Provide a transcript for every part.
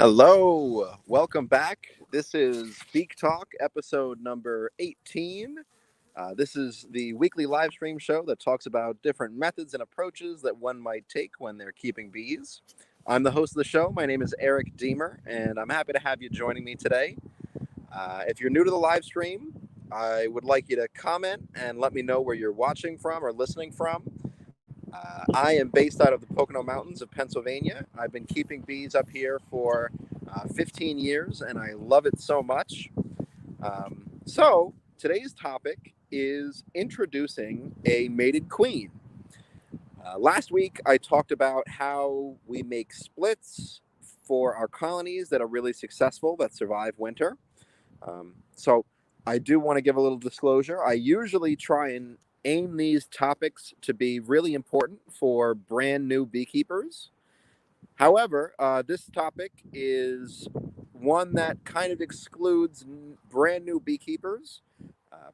Hello, welcome back. This is BeekTalk, episode number 18. This is the weekly live stream show that talks about different methods and approaches that one might take when they're keeping bees. I'm the host of the show. My name is Eric Deemer, and I'm happy to have you joining me today. If you're new to the live stream, I would like you to comment and let me know where you're watching from or listening from. I am based out of the Pocono Mountains of Pennsylvania. I've been keeping bees up here for 15 years, and I love it so much. So, today's topic is introducing a mated queen. Last week, I talked about how we make splits for our colonies that are really successful, that survive winter. So I do want to give a little disclosure. I usually try and aim these topics to be really important for brand new beekeepers. However, this topic is one that kind of excludes brand new beekeepers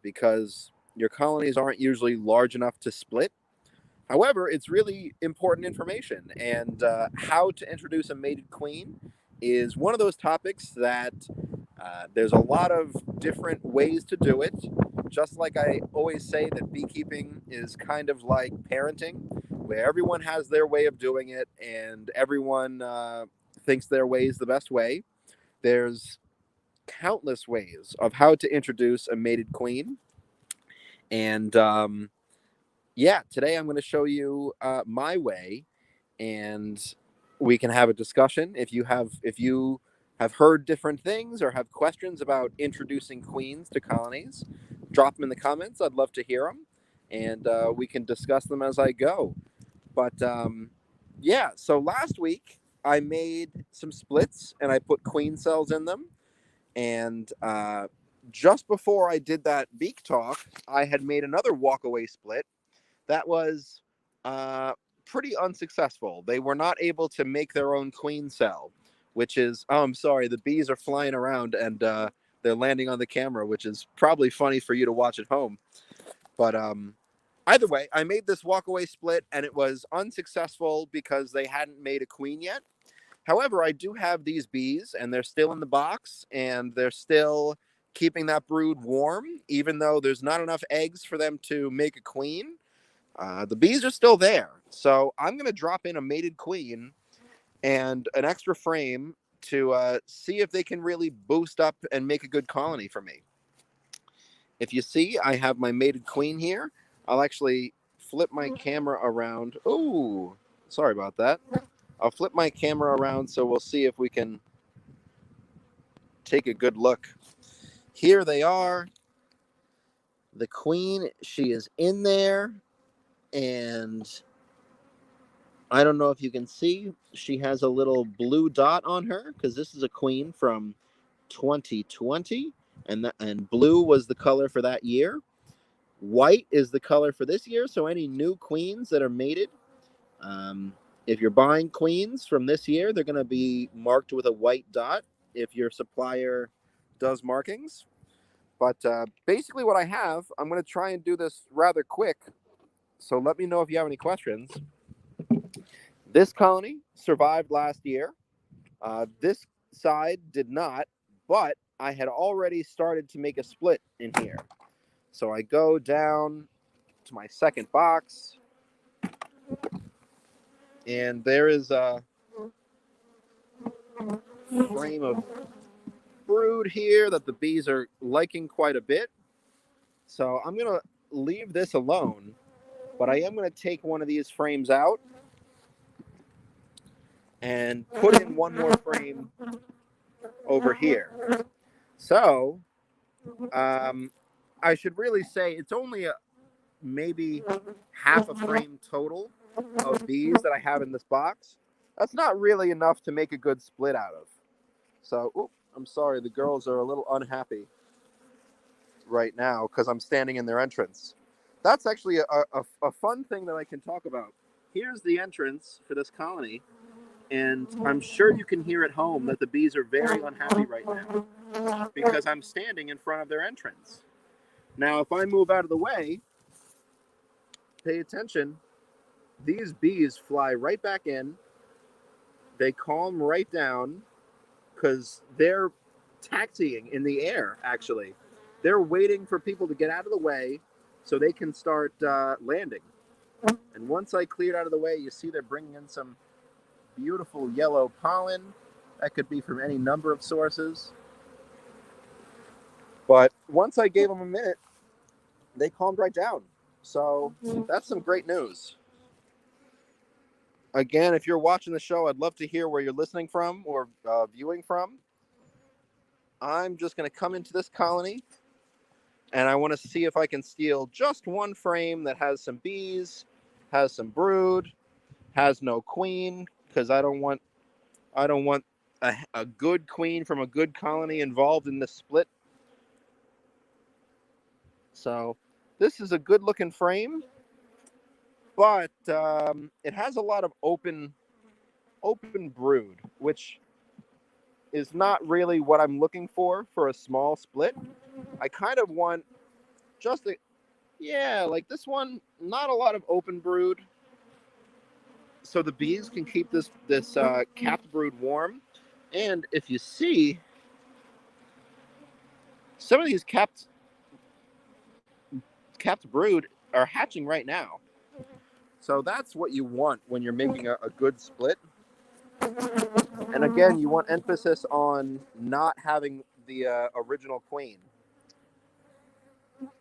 because your colonies aren't usually large enough to split. However, it's really important information, and how to introduce a mated queen is one of those topics that there's a lot of different ways to do it. Just like I always say that beekeeping is kind of like parenting, where everyone has their way of doing it and everyone thinks their way is the best way. There's countless ways of how to introduce a mated queen. And yeah, today I'm going to show you my way, and we can have a discussion. If you have heard different things or have questions about introducing queens to colonies, drop them in the comments. I'd love to hear them, and we can discuss them as I go. But yeah, so last week I made some splits and I put queen cells in them, and just before I did that beak talk, I had made another walkaway split that was uh, pretty unsuccessful. They were not able to make their own queen cell, which is, oh, I'm sorry, the bees are flying around and they're landing on the camera, which is probably funny for you to watch at home. But either way, I made this walkaway split and it was unsuccessful because they hadn't made a queen yet. However, I do have these bees and they're still in the box and they're still keeping that brood warm, even though there's not enough eggs for them to make a queen. The bees are still there. So I'm going to drop in a mated queen and an extra frame to see if they can really boost up and make a good colony for me. If you see, I have my mated queen here. I'll actually flip my camera around. Ooh, sorry about that. I'll flip my camera around so we'll see if we can take a good look. Here they are. The queen, she is in there, and I don't know if you can see, she has a little blue dot on her because this is a queen from 2020, and blue was the color for that year. White is the color for this year. So any new queens that are mated, um, if you're buying queens from this year, they're going to be marked with a white dot if your supplier does markings. But basically, what I have, I'm going to try and do this rather quick. So let me know if you have any questions. This colony survived last year. This side did not, but I had already started to make a split in here. So I go down to my second box, and there is a frame of brood here that the bees are liking quite a bit. So I'm going to leave this alone, but I am going to take one of these frames out and put in one more frame over here. So I should really say it's only maybe half a frame total of bees that I have in this box. That's not really enough to make a good split out of. So, I'm sorry, the girls are a little unhappy right now because I'm standing in their entrance. That's actually a fun thing that I can talk about. Here's the entrance for this colony, and I'm sure you can hear at home that the bees are very unhappy right now because I'm standing in front of their entrance. Now, if I move out of the way, pay attention, these bees fly right back in, they calm right down, because they're taxiing in the air, actually. They're waiting for people to get out of the way so they can start landing. And once I cleared out of the way, you see they're bringing in some beautiful yellow pollen. That could be from any number of sources. But once I gave them a minute, they calmed right down. So that's some great news. Again, if you're watching the show, I'd love to hear where you're listening from or viewing from. I'm just going to come into this colony, and I want to see if I can steal just one frame that has some bees, has some brood, has no queen, because I don't want a good queen from a good colony involved in this split. So this is a good looking frame, but it has a lot of open brood, which is not really what I'm looking for a small split. I kind of want just like this one, not a lot of open brood, so the bees can keep this capped brood warm. And if you see, some of these capped brood are hatching right now. So that's what you want when you're making a good split. And again, you want emphasis on not having the original queen.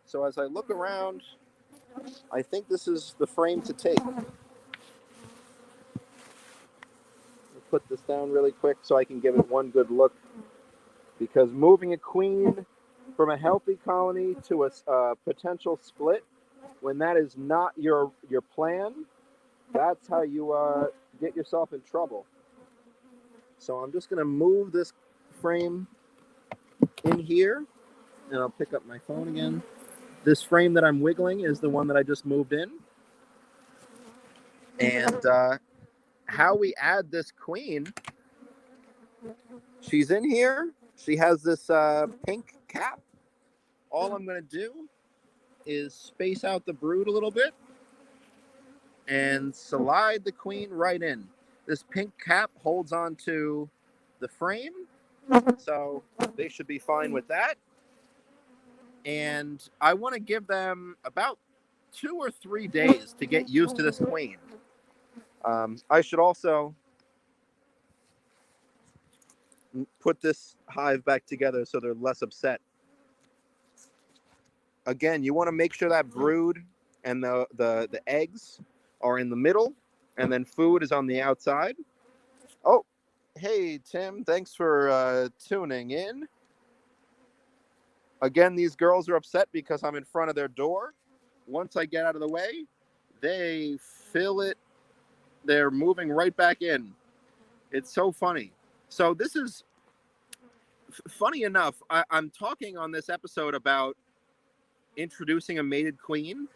So as I look around, I think this is the frame to take. I'll put this down really quick so I can give it one good look. Because moving a queen from a healthy colony to a potential split, when that is not your plan, that's how you get yourself in trouble. So I'm just going to move this frame in here, and I'll pick up my phone again. This frame that I'm wiggling is the one that I just moved in. And how we add this queen, she's in here. She has this pink cap. All I'm going to do is space out the brood a little bit and slide the queen right in. This pink cap holds on to the frame, so they should be fine with that. And I want to give them about 2 or 3 days to get used to this queen. I should also put this hive back together so they're less upset. Again, you want to make sure that brood and the eggs are in the middle, and then food is on the outside. Oh, hey, Tim, thanks for tuning in. Again, these girls are upset because I'm in front of their door. Once I get out of the way, they fill it. They're moving right back in. It's so funny. So this is funny enough. I'm talking on this episode about introducing a mated queen,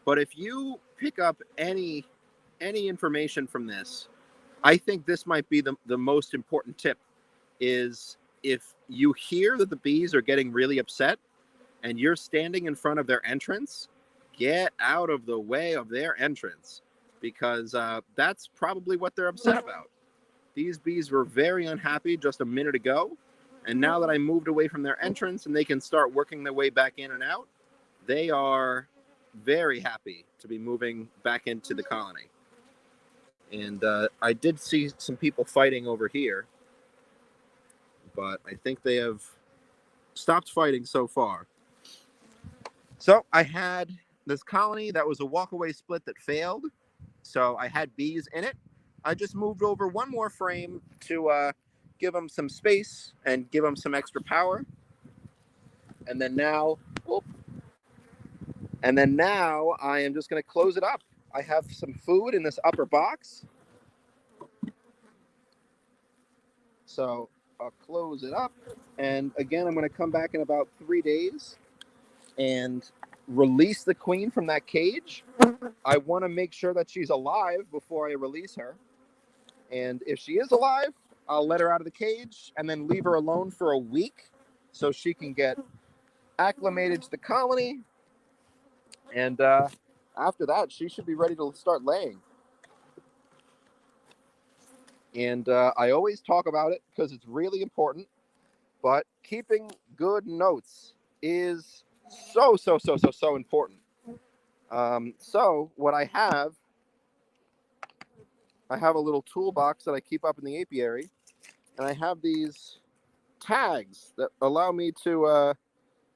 but if you pick up any information from this, I think this might be the most important tip. Is if you hear that the bees are getting really upset and you're standing in front of their entrance, get out of the way of their entrance, because that's probably what they're upset about. These bees were very unhappy just a minute ago, and now that I moved away from their entrance and they can start working their way back in and out, they are very happy to be moving back into the colony. And I did see some people fighting over here, but I think they have stopped fighting so far. So I had this colony that was a walkaway split that failed. So I had bees in it. I just moved over one more frame to give them some space and give them some extra power. And then now I am just going to close it up. I have some food in this upper box. So I'll close it up. And again, I'm going to come back in about 3 days and release the queen from that cage. I want to make sure that she's alive before I release her. And if she is alive, I'll let her out of the cage and then leave her alone for a week so she can get acclimated to the colony. And after that, she should be ready to start laying. And I always talk about it because it's really important. But keeping good notes is so important. So what I have a little toolbox that I keep up in the apiary, and I have these tags that allow me to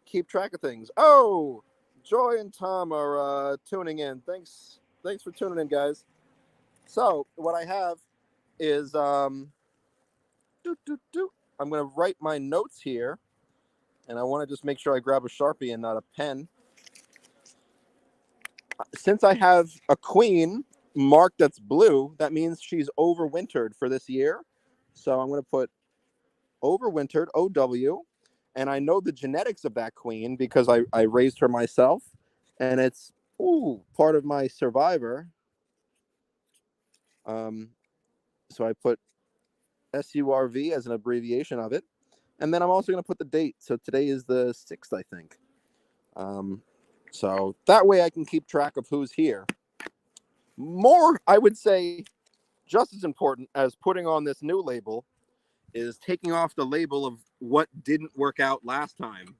keep track of things. Oh, Joy and Tom are tuning in. Thanks for tuning in, guys. So what I have is doot, doot, doot. I'm going to write my notes here, and I want to just make sure I grab a Sharpie and not a pen. Since I have a queen marked that's blue, that means she's overwintered for this year. So I'm going to put overwintered, OW, and I know the genetics of that queen because I raised her myself, and it's part of my survivor. Um, so I put SURV as an abbreviation of it, and then I'm also going to put the date. So today is the 6th, I think. So that way I can keep track of who's here. More, I would say, just as important as putting on this new label is taking off the label of what didn't work out last time.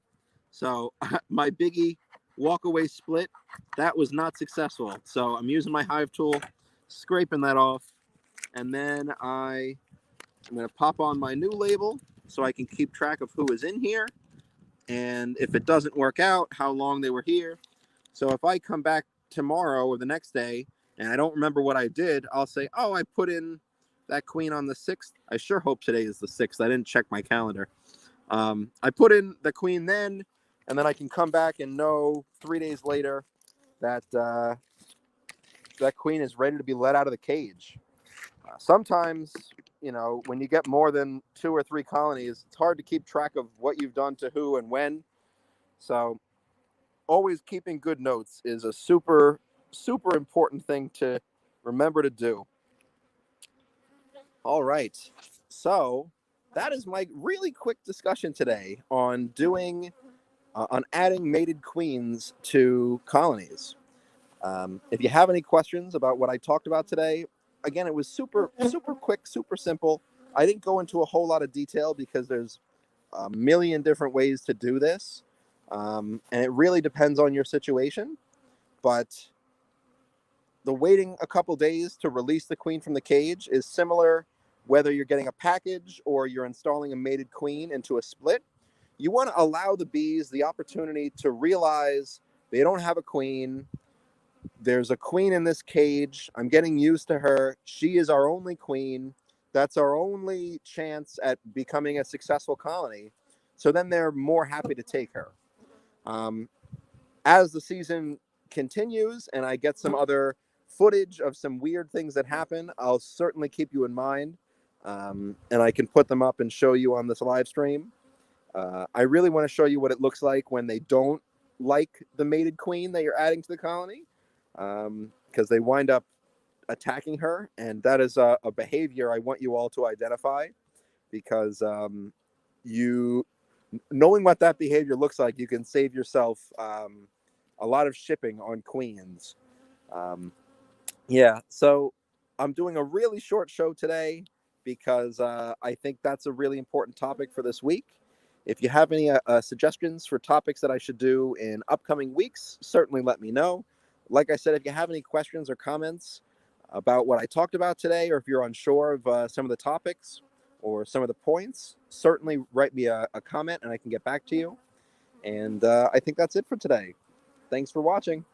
So my biggie walkaway split, that was not successful. So I'm using my hive tool, scraping that off, and then I'm going to pop on my new label so I can keep track of who is in here, and if it doesn't work out, how long they were here. So if I come back tomorrow or the next day and I don't remember what I did, I'll say, oh, I put in that queen on the 6th. I sure hope today is the 6th. I didn't check my calendar. I put in the queen then, and then I can come back and know 3 days later that that queen is ready to be let out of the cage. Sometimes, when you get more than 2 or 3 colonies, it's hard to keep track of what you've done to who and when. So always keeping good notes is a super important thing to remember to do. All right. So that is my really quick discussion today on adding mated queens to colonies. If you have any questions about what I talked about today, again, it was super quick, super simple. I didn't go into a whole lot of detail because there's a million different ways to do this. And it really depends on your situation. But the waiting a couple days to release the queen from the cage is similar whether you're getting a package or you're installing a mated queen into a split. You want to allow the bees the opportunity to realize they don't have a queen. There's a queen in this cage. I'm getting used to her. She is our only queen. That's our only chance at becoming a successful colony. So then they're more happy to take her. As the season continues and I get some other footage of some weird things that happen, I'll certainly keep you in mind, and I can put them up and show you on this live stream. I really want to show you what it looks like when they don't like the mated queen that you're adding to the colony, because they wind up attacking her, and that is a behavior I want you all to identify, because you knowing what that behavior looks like, you can save yourself a lot of shipping on queens. Yeah, so I'm doing a really short show today because I think that's a really important topic for this week. If you have any suggestions for topics that I should do in upcoming weeks, certainly let me know. Like I said, if you have any questions or comments about what I talked about today, or if you're unsure of some of the topics or some of the points, certainly write me a comment and I can get back to you. And I think that's it for today. Thanks for watching.